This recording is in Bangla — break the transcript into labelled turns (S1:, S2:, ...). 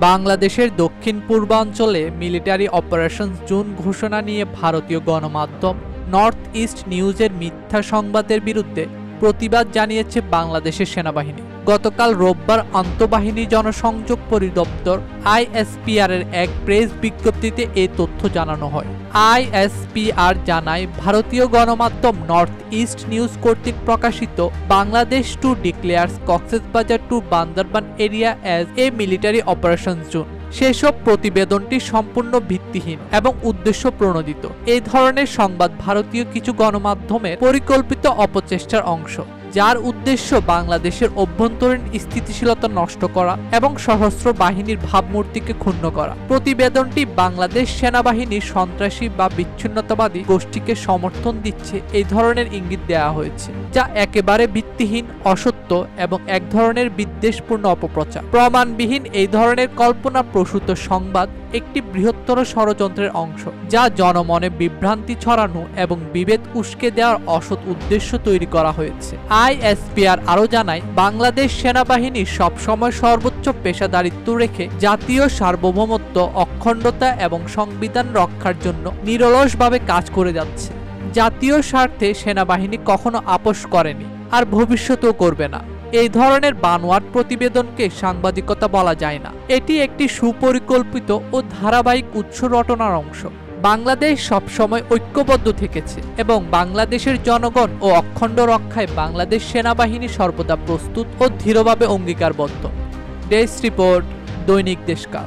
S1: বাংলাদেশের দক্ষিণ পূর্বাঞ্চলে মিলিটারি অপারেশন জোন ঘোষণা নিয়ে ভারতীয় গণমাধ্যম নর্থ ইস্ট নিউজের মিথ্যা সংবাদের বিরুদ্ধে প্রতিবাদ জানিয়েছে বাংলাদেশের সেনাবাহিনী। গতকাল রোববার আন্তঃবাহিনী জনসংযোগ পরিদপ্তর আইএসপিআর এর এক প্রেস বিজ্ঞপ্তিতে এই তথ্য জানানো হয়। আইএসপিআর জানায়, ভারতীয় গণমাধ্যম নর্থ ইস্ট নিউজ কর্তৃক প্রকাশিত Bangladesh to declares Cox's Bazar to Bandarban area as a military operation zone. সেসব প্রতিবেদনটি সম্পূর্ণ ভিত্তিহীন এবং উদ্দেশ্য প্রণোদিত। এই ধরনের সংবাদ ভারতীয় কিছু গণমাধ্যমের পরিকল্পিত অপচেষ্টার অংশ, যার উদ্দেশ্য বাংলাদেশের অভ্যন্তরীণ স্থিতিশীলতা নষ্ট করা এবং সশস্ত্র বাহিনীর ভাবমূর্তিকে ক্ষুণ্ণ করা। প্রতিবেদনটি বাংলাদেশ সেনাবাহিনীর সন্ত্রাসী বা বিচ্ছিন্নতাবাদী গোষ্ঠীকে সমর্থন দিচ্ছে এই ধরনের ইঙ্গিত দেওয়া হয়েছে, যা একেবারে ভিত্তিহীন, অসত্য এবং এক ধরনের বিদ্বেষপূর্ণ অপপ্রচার। প্রমাণবিহীন এই ধরনের কল্পনাপ্রসূত সংবাদ একটি বৃহত্তর ষড়যন্ত্রের অংশ, যা জনমনে বিভ্রান্তি ছড়ানো এবং বিভেদ উস্কে দেওয়ার অসৎ উদ্দেশ্য তৈরি করা হয়েছে। আইএসপিআর আরও জানায়, বাংলাদেশ সেনাবাহিনী সবসময় সর্বোচ্চ পেশাদারিত্ব রেখে জাতীয় সার্বভৌমত্ব, অখণ্ডতা এবং সংবিধান রক্ষার জন্য নিরলসভাবে কাজ করে যাচ্ছে। জাতীয় স্বার্থে সেনাবাহিনী কখনো আপোস করেনি আর ভবিষ্যতেও করবে না। এই ধরনের বানোয়াট প্রতিবেদনকে সাংবাদিকতা বলা যায় না। এটি একটি সুপরিকল্পিত ও ধারাবাহিক উৎস রটনার অংশ। বাংলাদেশ সবসময় ঐক্যবদ্ধ থেকেছে এবং বাংলাদেশের জনগণ ও অখণ্ড রক্ষায় বাংলাদেশ সেনাবাহিনী সর্বদা প্রস্তুত ও দৃঢ়ভাবে অঙ্গীকারবদ্ধ। ডেস্ক রিপোর্ট, দৈনিক দেশকাল।